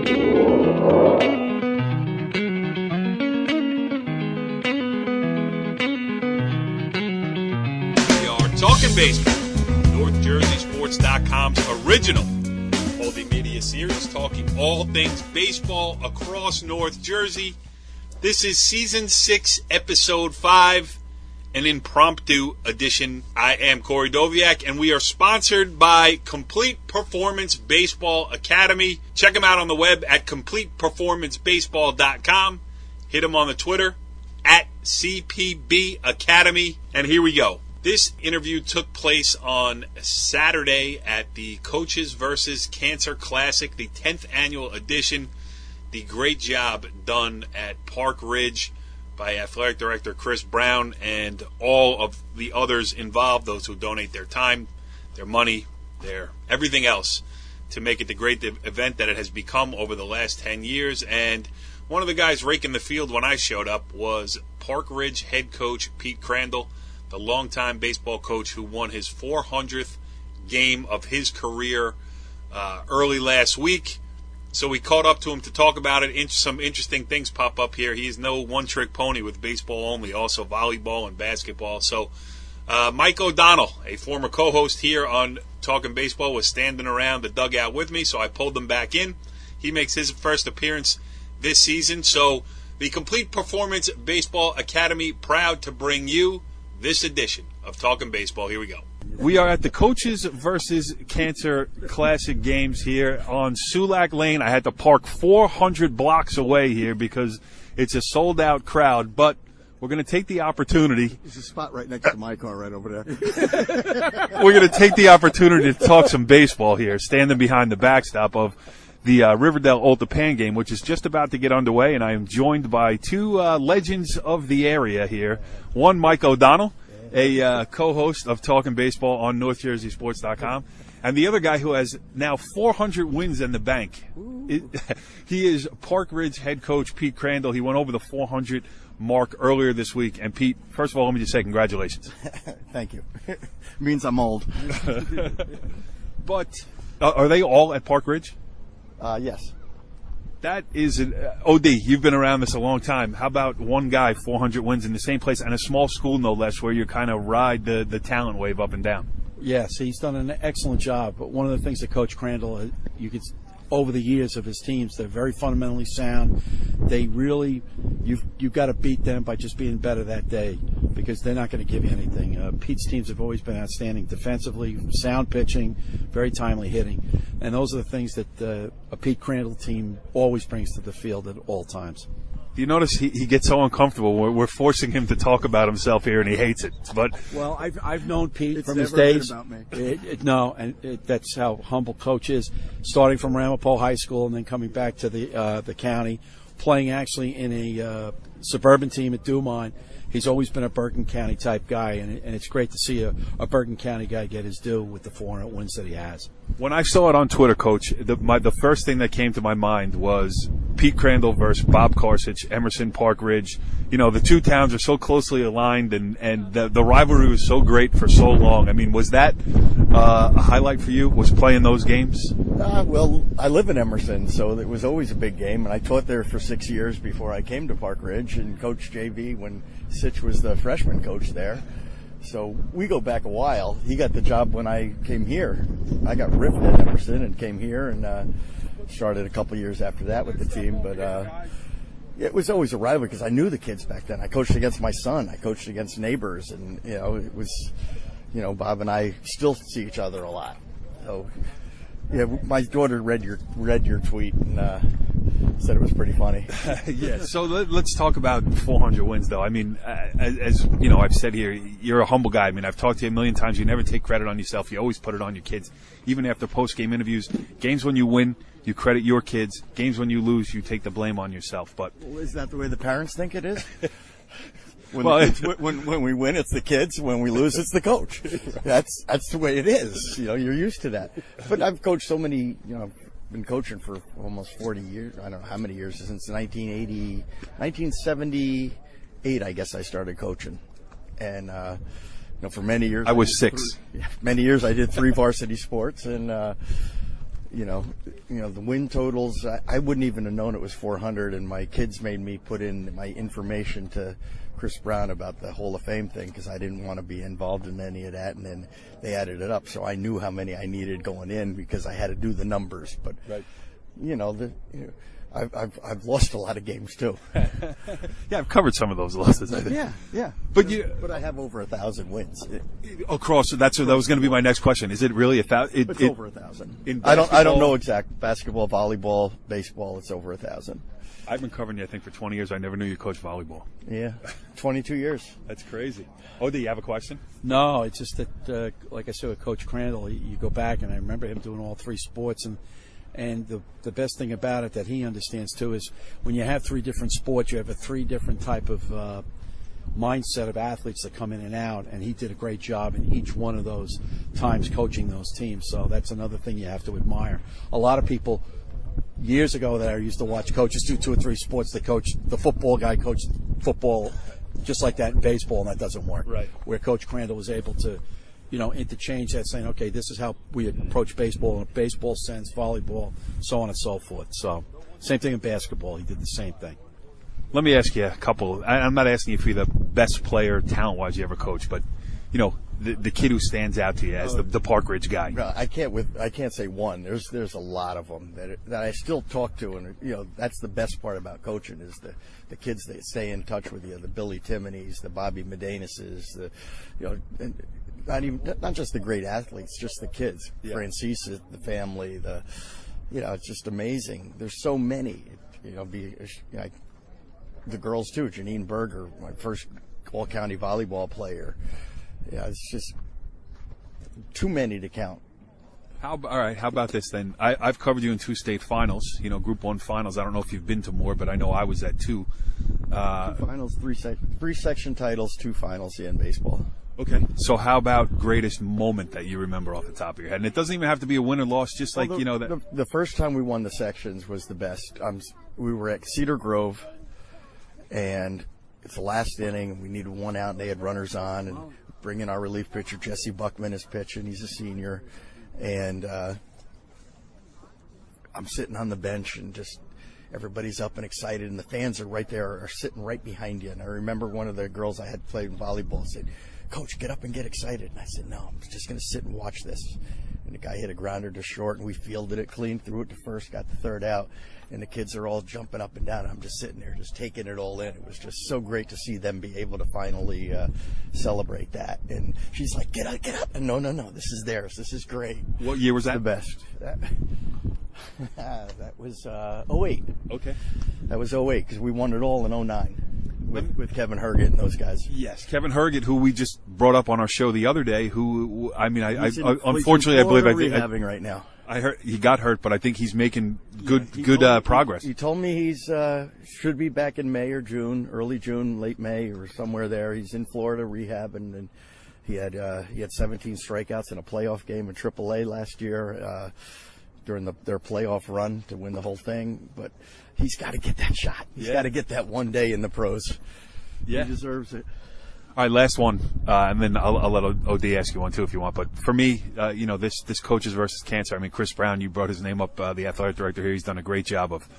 Talkin Baseball, NorthJerseySports.com's original multimedia series, talking all things baseball across North Jersey. This is Season 6, Episode 5, an impromptu edition. I am Corey Doviak, and we are sponsored by Complete Performance Baseball Academy. Check them out on the web at CompletePerformanceBaseball.com. Hit them on the Twitter, at CPB Academy. And here we go. This interview took place on Saturday at the Coaches vs. Cancer Classic, the 10th annual edition. The great job done at Park Ridge by Athletic Director Chris Brown and all of the others involved, those who donate their time, their money, their everything else to make it the great event that it has become over the last 10 years. And one of the guys raking the field when I showed up was Park Ridge head coach Pete Crandall, the longtime baseball coach who won his 400th game of his career early last week. So we caught up to him to talk about it. Some interesting things pop up here. He is no one-trick pony with baseball only, also volleyball and basketball. So Mike O'Donnell, a former co-host here on Talkin Baseball, was standing around the dugout with me, so I pulled him back in. He makes his first appearance this season. So the Complete Performance Baseball Academy, proud to bring you this edition of Talkin Baseball. Here we go. We are at the Coaches vs. Cancer Classic games here on Sulak Lane. I had to park 400 blocks away here because it's a sold-out crowd, but we're going to take the opportunity. There's a spot right next to my car right over there. We're going to take the opportunity to talk some baseball here, standing behind the backstop of the Riverdale Old-Pan game, which is just about to get underway, and I am joined by two legends of the area here. One, Mike O'Donnell, a co-host of Talkin Baseball on NorthJerseySports.com, and the other guy who has now 400 wins in the bank. He is Park Ridge head coach Pete Crandall. He went over the 400 mark earlier this week. And Pete, first of all, let me just say congratulations. Thank you. It means I'm old. But are they all at Park Ridge? Yes. That is OD. You've been around this a long time. How about one guy, 400 wins in the same place, and a small school, no less, where you kind of ride the talent wave up and down? Yes, he's done an excellent job. But one of the things that Coach Crandall, you could, over the years of his teams, they're very fundamentally sound. They really, you've got to beat them by just being better that day because they're not going to give you anything. Pete's teams have always been outstanding defensively, sound pitching, very timely hitting. And those are the things that a Pete Crandall team always brings to the field at all times. You notice he gets so uncomfortable. We're forcing him to talk about himself here, and he hates it. But well, I've known Pete from his never days. been about No, that's how humble Coach is. Starting from Ramapo High School and then coming back to the county, playing actually in a suburban team at Dumont. He's always been a Bergen County type guy, and it's great to see a Bergen County guy get his due with the 400 wins that he has. When I saw it on Twitter, Coach, the first thing that came to my mind was Pete Crandall versus Bob Karsich, Emerson, Park Ridge. You know, the two towns are so closely aligned, and the rivalry was so great for so long. I mean, was that a highlight for you, was playing those games? Well, I live in Emerson, so it was always a big game, and I taught there for 6 years before I came to Park Ridge and coached JV when Sitch was the freshman coach there. So we go back a while. He got the job when I came here. I got ripped at Emerson and came here and started a couple years after that with the team. But it was always a rivalry because I knew the kids back then. I coached against my son. I coached against neighbors. And, it was, Bob and I still see each other a lot. So, yeah, my daughter read your tweet and said it was pretty funny. Yeah, so let's talk about 400 wins, though. I mean, as you know, I've said here, you're a humble guy. I mean, I've talked to you a million times. You never take credit on yourself. You always put it on your kids, even after post-game interviews. Games when you win, you credit your kids. Games when you lose, you take the blame on yourself. But is that the way the parents think it is? When we win, it's the kids. When we lose, it's the coach. That's the way it is. You're used to that. But I've coached so many, been coaching for almost 40 years. I don't know how many years, since 1978, I guess I started coaching. And, for many years. I was 6. Many years I did 3 varsity sports. And, The win totals, I wouldn't even have known it was 400, and my kids made me put in my information to Chris Brown about the Hall of Fame thing because I didn't want to be involved in any of that, and then they added it up, so I knew how many I needed going in because I had to do the numbers. But right. I've lost a lot of games too. Yeah, I've covered some of those losses, I think. Yeah. But I have over 1,000 wins. Across, that was going to be my next question. Is it really 1,000? It's over 1,000. I don't know exact basketball, volleyball, baseball. It's over 1,000. I've been covering you, I think, for 20 years. I never knew you coached volleyball. Yeah, 22 years. That's crazy. Oh, do you have a question? No, it's just that, like I said with Coach Crandall, you go back, and I remember him doing all three sports, and the best thing about it that he understands too is when you have three different sports, you have a three different type of mindset of athletes that come in and out, and he did a great job in each one of those times coaching those teams. So that's another thing you have to admire. A lot of people years ago that I used to watch coaches do 2 or 3 sports. They coach the football guy coached football just like that in baseball, and that doesn't work. Right. Where Coach Crandall was able to, interchange that, saying, okay, this is how we approach baseball in a baseball sense, volleyball, so on and so forth. So same thing in basketball. He did the same thing. Let me ask you a couple. I'm not asking you if you're the best player talent-wise you ever coached, but the kid who stands out to you as the Park Ridge guy. I can't say one. There's a lot of them that I still talk to, and that's the best part about coaching is the kids that stay in touch with you. The Billy Timoneys, the Bobby Medenases, not just the great athletes, just the kids. Yeah. Francisa, the family, it's just amazing. There's so many. The girls too. Janine Berger, my first all-county volleyball player. Yeah, it's just too many to count. All right, how about this then? I've covered you in 2 state finals, Group 1 finals. I don't know if you've been to more, but I know I was at 2. 2 finals, 3 section titles, 2 finals in baseball. Okay. So how about greatest moment that you remember off the top of your head? And it doesn't even have to be a win or loss, just like, that. The first time we won the sections was the best. We were at Cedar Grove, and it's the last inning. We needed 1 out, and they had runners on, and bring in our relief pitcher. Jesse Buckman is pitching. He's a senior. And I'm sitting on the bench, and just everybody's up and excited, and the fans are right there, are sitting right behind you. And I remember one of the girls I had played volleyball said, "Coach, get up and get excited." And I said, "No, I'm just going to sit and watch this." And the guy hit a grounder to short, and we fielded it clean, threw it to first, got the third out. And the kids are all jumping up and down. I'm just sitting there, just taking it all in. It was just so great to see them be able to finally celebrate that. And she's like, get up. And no, this is theirs. This is great. What year was that? The best. That was 08. Okay. That was 08 because we won it all in 09 with Kevin Herget and those guys. Yes, Kevin Herget, who we just brought up on our show the other day, who, I unfortunately, I believe rehabbing right now. I heard he got hurt, but I think he's making good progress. He told me he's should be back in May or June, early June, late May, or somewhere there. He's in Florida rehabbing, and he had 17 strikeouts in a playoff game in AAA last year during their playoff run to win the whole thing. But he's got to get that shot. He's got to get that one day in the pros. Yeah, he deserves it. All right, last one, and then I'll let OD ask you one too if you want. But for me, this coaches versus cancer. I mean, Chris Brown, you brought his name up, the athletic director here. He's done a great job of,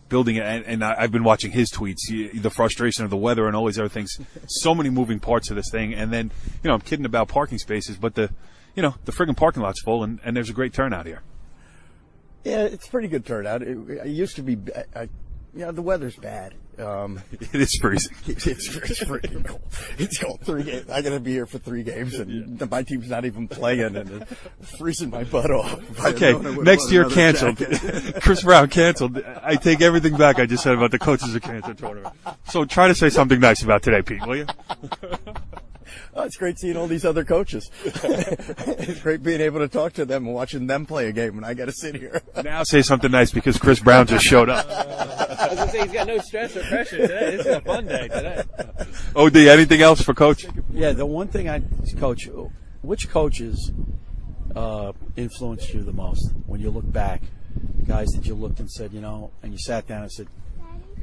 building it. And I've been watching his tweets, the frustration of the weather and all these other things. So many moving parts of this thing. And then, I'm kidding about parking spaces, but the friggin' parking lot's full, and there's a great turnout here. Yeah, it's pretty good turnout. It used to be. The weather's bad. It is freezing. It's freaking cold. It's cold. 3 games. I got to be here for 3 games, and my team's not even playing, and it's freezing my butt off. Okay, next year canceled. Chris Brown canceled. I take everything back I just said about the coaches of cancer tournament. So try to say something nice about today, Pete, will you? Oh, it's great seeing all these other coaches. It's great being able to talk to them and watching them play a game, and I got to sit here. Now say something nice because Chris Brown just showed up. I was going to say, he's got no stress or pressure today. This is a fun day today. OD, anything else for Coach? Yeah, the one thing Coach, which coaches influenced you the most when you look back? Guys that you looked and said, and you sat down and said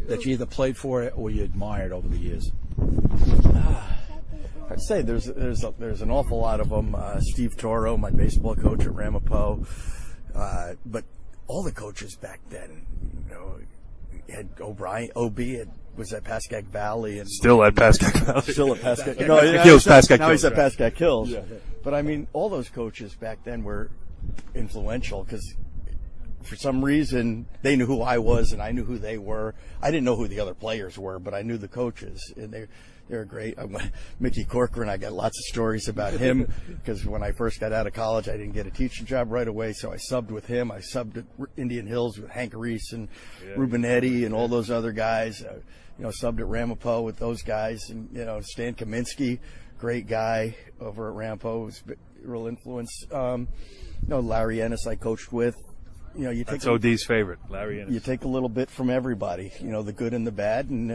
that you either played for it or you admired over the years? I'd say there's an awful lot of them. Steve Toro, my baseball coach at Ramapo. But all the coaches back then, you know, had O'Brien, OB was at Pascack Valley, and Still at Pascack Valley. still at Pascack. No, Pascack now he's at Hills, Pascack Hills. Yeah. But I mean, all those coaches back then were influential because for some reason they knew who I was and I knew who they were. I didn't know who the other players were, but I knew the coaches, and they were great. Mickey Corcoran, I got lots of stories about him because when I first got out of college, I didn't get a teaching job right away, so I subbed with him. I subbed at Indian Hills with Hank Reese and Rubinetti and all those other guys. You know, subbed at Ramapo with those guys, and you know, Stan Kaminsky, great guy over at Ramapo, was a real influence. You know, Larry Ennis I coached with. You know, you take That's OD's favorite, Larry Ennis. You take a little bit from everybody, you know, the good and the bad, and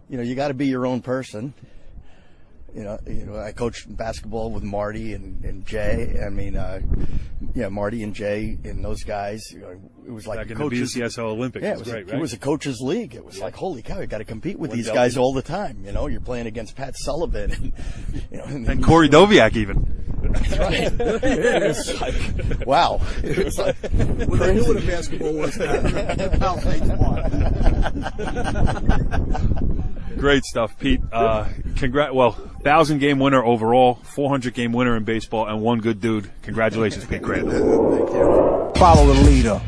you know, you got to be your own person. You know, I coached basketball with Marty and Jay. I mean, Marty and Jay and those guys. You know, it was like Back in coaches. the BCSL Olympics. Yeah, It was great, right? It was a coaches' league. It was like, holy cow, you got to compete with these One guys W. all the time. You know, you're playing against Pat Sullivan, and you know, And Corey Doviak even. That's right. It was like, wow. It was like When they knew what a basketball was, Pal Fates won. Great stuff, Pete. 1,000-game winner overall, 400-game winner in baseball, and one good dude. Congratulations, Pete Crandall. Thank you. Follow the leader.